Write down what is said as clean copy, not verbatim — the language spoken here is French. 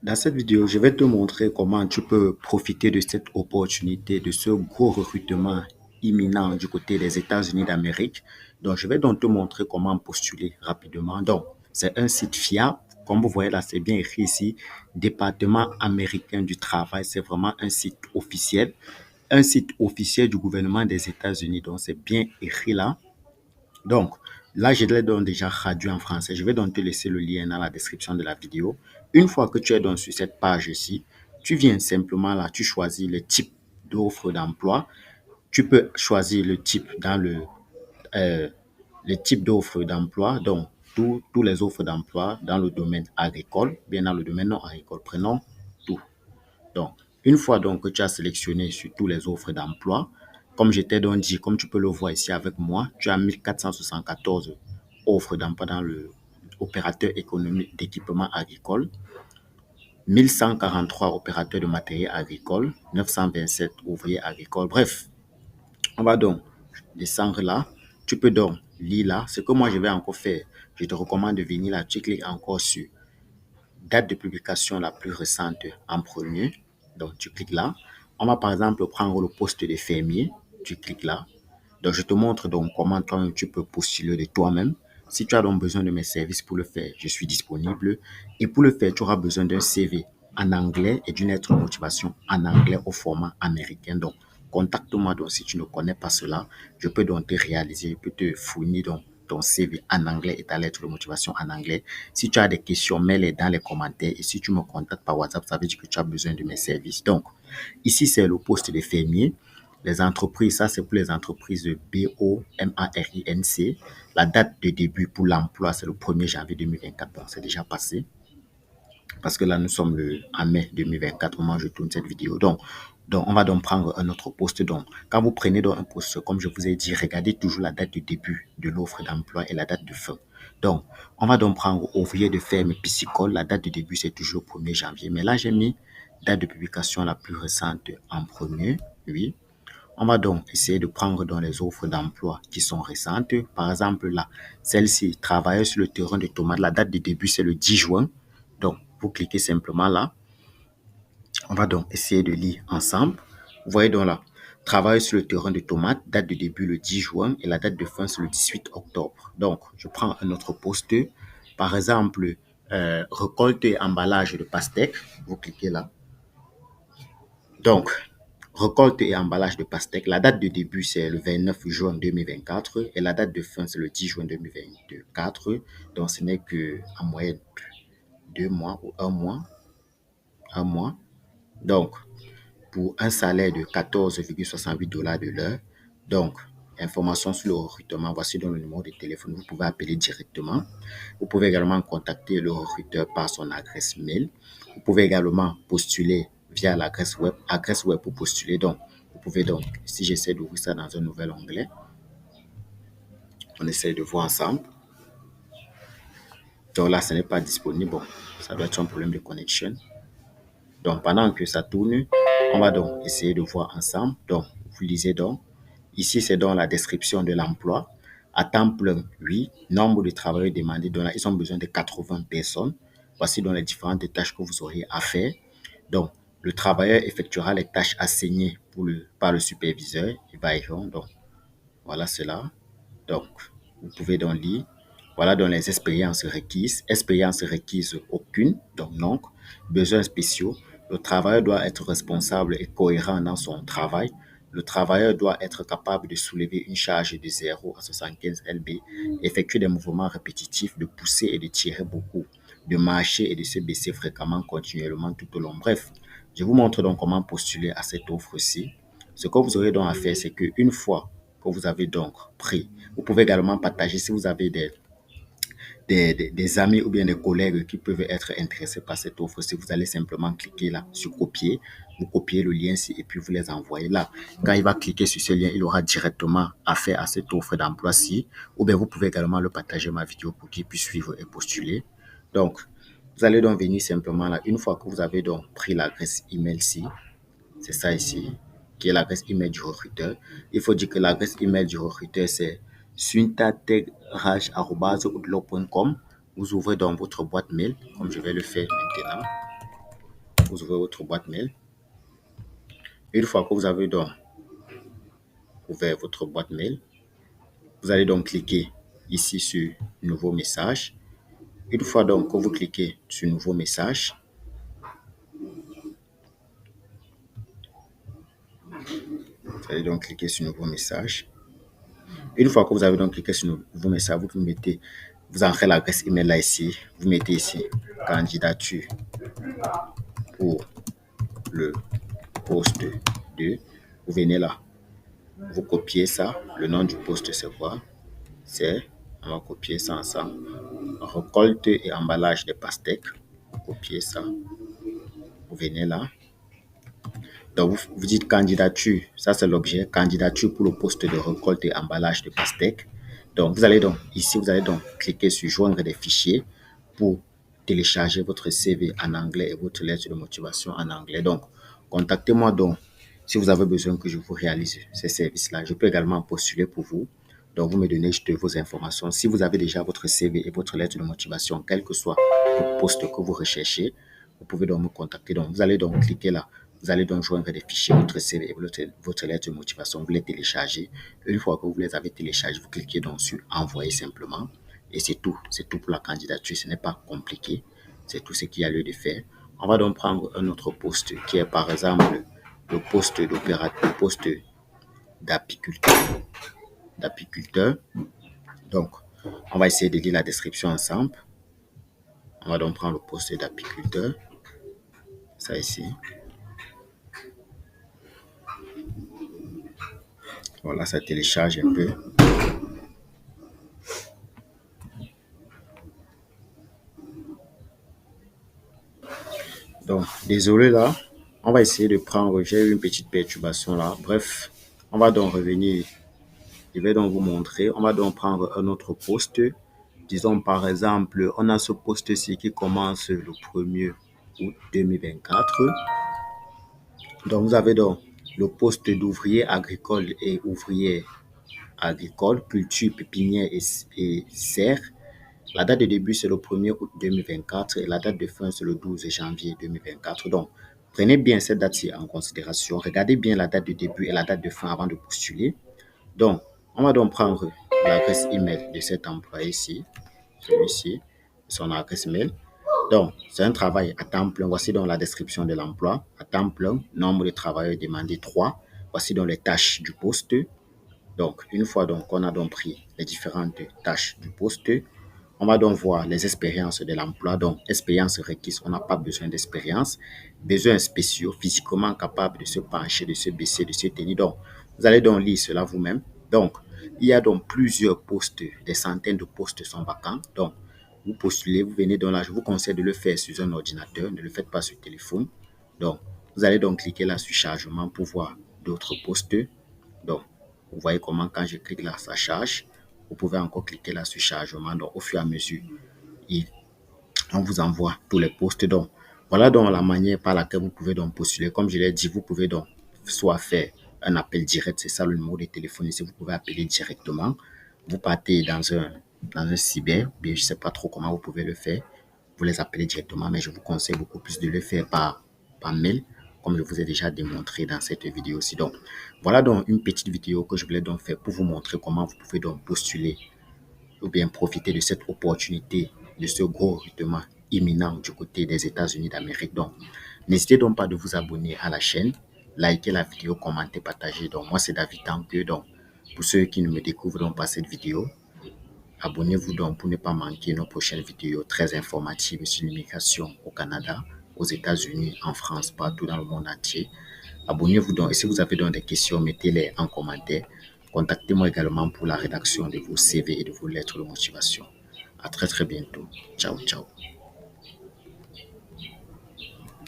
Dans cette vidéo, je vais te montrer comment tu peux profiter de cette opportunité, de ce gros recrutement imminent du côté des États-Unis d'Amérique. Donc, je vais donc te montrer comment postuler rapidement. Donc, c'est un site fiable. Comme vous voyez là, c'est bien écrit ici, Département américain du travail. C'est vraiment un site officiel du gouvernement des États-Unis. Donc, c'est bien écrit là. Donc, là, je l'ai donc déjà traduit en français. Je vais donc te laisser le lien dans la description de la vidéo. Une fois que tu es donc sur cette page ici, tu viens simplement là, tu choisis le type d'offre d'emploi. Tu peux choisir le type euh, le type d'offre d'emploi. Donc, tous les offres d'emploi dans le domaine agricole, bien dans le domaine non agricole. Prenons tout. Donc, une fois donc que tu as sélectionné sur tous les offres d'emploi, comme je t'ai donc dit, comme tu peux le voir ici avec moi, tu as 1474 offres d'emploi dans le opérateur économique d'équipement agricole, 1143 opérateurs de matériel agricole, 927 ouvriers agricoles. Bref, on va donc descendre là. Tu peux donc lire là. Ce que moi je vais encore faire, je te recommande de venir là. Tu cliques encore sur date de publication la plus récente en premier. Donc, tu cliques là. On va par exemple prendre le poste de fermier. Tu cliques là. Donc, je te montre donc comment toi tu peux postuler de toi-même. Si tu as donc besoin de mes services pour le faire, je suis disponible. Et pour le faire, tu auras besoin d'un CV en anglais et d'une lettre de motivation en anglais au format américain. Donc, contacte-moi donc si tu ne connais pas cela. Je peux donc te réaliser, je peux te fournir donc ton CV en anglais et ta lettre de motivation en anglais. Si tu as des questions, mets-les dans les commentaires. Et si tu me contactes par WhatsApp, ça veut dire que tu as besoin de mes services. Donc, ici, c'est le poste de fermier. Les entreprises, ça c'est pour les entreprises de BOMARINC. La date de début pour l'emploi, c'est le 1er janvier 2024. Donc, c'est déjà passé. Parce que là, nous sommes en mai 2024 au moment où je tourne cette vidéo. Donc, on va donc prendre un autre poste. Donc, quand vous prenez donc un poste, comme je vous ai dit, regardez toujours la date de début de l'offre d'emploi et la date de fin. Donc, on va donc prendre ouvrier de ferme piscicole. La date de début, c'est toujours le 1er janvier. Mais là, j'ai mis date de publication la plus récente en premier. Oui. On va donc essayer de prendre dans les offres d'emploi qui sont récentes. Par exemple, là, celle-ci, travailleur sur le terrain de tomates. La date de début, c'est le 10 juin. Donc, vous cliquez simplement là. On va donc essayer de lire ensemble. Vous voyez donc là, travail sur le terrain de tomates, date de début le 10 juin et la date de fin c'est le 18 octobre. Donc, je prends un autre poste. Par exemple, récolte et emballage de pastèques. Vous cliquez là. Donc, récolte et emballage de pastèques. La date de début, c'est le 29 juin 2024 et la date de fin, c'est le 10 juin 2024. Donc, ce n'est que en moyenne 2 mois ou un mois. Un mois. Donc, pour un salaire de 14,68 $ de l'heure. Donc, information sur le recrutement, voici donc le numéro de téléphone. Vous pouvez appeler directement. Vous pouvez également contacter le recruteur par son adresse mail. Vous pouvez également postuler via adresse web pour postuler. Donc, vous pouvez donc, si j'essaie d'ouvrir ça dans un nouvel onglet, on essaie de voir ensemble. Donc là, ce n'est pas disponible. Bon, ça doit être un problème de connexion. Donc, pendant que ça tourne, on va donc essayer de voir ensemble. Donc, vous lisez donc. Ici, c'est dans la description de l'emploi. À temps plein, oui. Nombre de travailleurs demandés. Donc là, ils ont besoin de 80 personnes. Voici donc les différentes tâches que vous aurez à faire. Donc, le travailleur effectuera les tâches assignées par le superviseur. Il va y répondre. Donc, voilà cela. Donc, vous pouvez donc lire. Voilà donc les expériences requises. Expérience requise aucune, donc non. Besoins spéciaux. Le travailleur doit être responsable et cohérent dans son travail. Le travailleur doit être capable de soulever une charge de 0 à 75 lb, effectuer des mouvements répétitifs, de pousser et de tirer beaucoup, de marcher et de se baisser fréquemment, continuellement tout au long. Bref, je vous montre donc comment postuler à cette offre-ci. Ce que vous aurez donc à faire, c'est qu'une fois que vous avez donc pris, vous pouvez également partager si vous avez des amis ou bien des collègues qui peuvent être intéressés par cette offre. Si vous allez simplement cliquer là sur copier, vous copiez le lien et puis vous les envoyez là. Quand il va cliquer sur ce lien, il aura directement affaire à cette offre d'emploi-ci. Ou bien vous pouvez également le partager ma vidéo pour qu'il puisse suivre et postuler. Donc, vous allez donc venir simplement là. Une fois que vous avez donc pris l'adresse email-ci, c'est ça ici, qui est l'adresse email du recruteur. Il faut dire que l'adresse email du recruteur, c'est suntategrage@outlook.com. Vous ouvrez donc votre boîte mail, comme je vais le faire maintenant. vous ouvrez votre boîte mail. Une fois que vous avez donc ouvert votre boîte mail, vous allez donc cliquer ici sur Nouveau message. Une fois donc que vous cliquez sur Nouveau message, vous allez donc cliquer sur Nouveau message. Une fois que vous avez donc cliqué sur Nouveau message, vous entrez l'adresse email là ici. Vous mettez ici candidature pour le poste 2. Vous venez là, vous copiez ça. Le nom du poste, c'est quoi? On va copier ça ensemble. Récolte et emballage des pastèques. Vous copiez ça. Vous venez là. Donc, vous dites candidature. Ça, c'est l'objet. Candidature pour le poste de récolte et emballage de pastèques. Donc, vous allez donc, ici, vous allez donc cliquer sur joindre des fichiers pour télécharger votre CV en anglais et votre lettre de motivation en anglais. Donc, contactez-moi donc si vous avez besoin que je vous réalise ces services-là. Je peux également postuler pour vous. Donc, vous me donnez juste vos informations. Si vous avez déjà votre CV et votre lettre de motivation, quel que soit le poste que vous recherchez, vous pouvez donc me contacter. Donc, vous allez donc cliquer là. Vous allez donc joindre des fichiers, votre CV et votre lettre de motivation. Vous les téléchargez. Une fois que vous les avez téléchargés, vous cliquez donc sur envoyer simplement. Et c'est tout. C'est tout pour la candidature. Ce n'est pas compliqué. C'est tout ce qu'il y a lieu de faire. On va donc prendre un autre poste qui est par exemple le poste d'opérateur, le poste d'apiculteur. Donc, on va essayer de lire la description ensemble. On va donc prendre le poste d'apiculteur. Ça ici. Voilà, ça télécharge un peu. Donc, désolé là. On va essayer de prendre, j'ai eu une petite perturbation là. Bref, on va donc revenir. Je vais donc vous montrer. On va donc prendre un autre poste. Disons par exemple, on a ce poste-ci qui commence le 1er août 2024. Donc, vous avez donc le poste d'ouvrier agricole et ouvrier agricole, culture, pépinière et serre. La date de début, c'est le 1er août 2024 et la date de fin, c'est le 12 janvier 2024. Donc, prenez bien cette date-ci en considération. Regardez bien la date de début et la date de fin avant de postuler. Donc, on va donc prendre l'adresse email de cet employé-ci, celui-ci, son adresse email. Donc, c'est un travail à temps plein. Voici donc la description de l'emploi. À temps plein, nombre de travailleurs demandé 3. Voici donc les tâches du poste. Donc, une fois donc qu'on a donc pris les différentes tâches du poste, on va donc voir les expériences de l'emploi. Donc, expérience requise, on n'a pas besoin d'expérience. Besoins spéciaux, physiquement capable de se pencher, de se baisser, de se tenir. Donc, vous allez donc lire cela vous-même. Donc, il y a donc plusieurs postes, des centaines de postes sont vacants. Donc, vous postulez, vous venez donc là, je vous conseille de le faire sur un ordinateur, ne le faites pas sur téléphone. Donc, vous allez donc cliquer là sur chargement pour voir d'autres postes. Donc, vous voyez comment quand je clique là, ça charge. Vous pouvez encore cliquer là sur chargement. Donc, au fur et à mesure, on vous envoie tous les postes. Donc, voilà donc la manière par laquelle vous pouvez donc postuler. Comme je l'ai dit, vous pouvez donc soit faire un appel direct, c'est ça le numéro de téléphone ici, vous pouvez appeler directement. Vous partez dans un cyber, bien je ne sais pas trop comment vous pouvez le faire. Vous les appelez directement, mais je vous conseille beaucoup plus de le faire par mail, comme je vous ai déjà démontré dans cette vidéo-ci. Donc, voilà donc une petite vidéo que je voulais donc faire pour vous montrer comment vous pouvez donc postuler ou bien profiter de cette opportunité, de ce gros recrutement imminent du côté des États-Unis d'Amérique. Donc, n'hésitez donc pas de vous abonner à la chaîne, liker la vidéo, commenter, partager. Donc, moi, c'est David Tanque. Donc, pour ceux qui ne me découvrent donc pas cette vidéo, abonnez-vous donc pour ne pas manquer nos prochaines vidéos très informatives sur l'immigration au Canada, aux États-Unis, en France, partout dans le monde entier. Abonnez-vous donc et si vous avez donc des questions, mettez-les en commentaire. Contactez-moi également pour la rédaction de vos CV et de vos lettres de motivation. À très très bientôt. Ciao, ciao.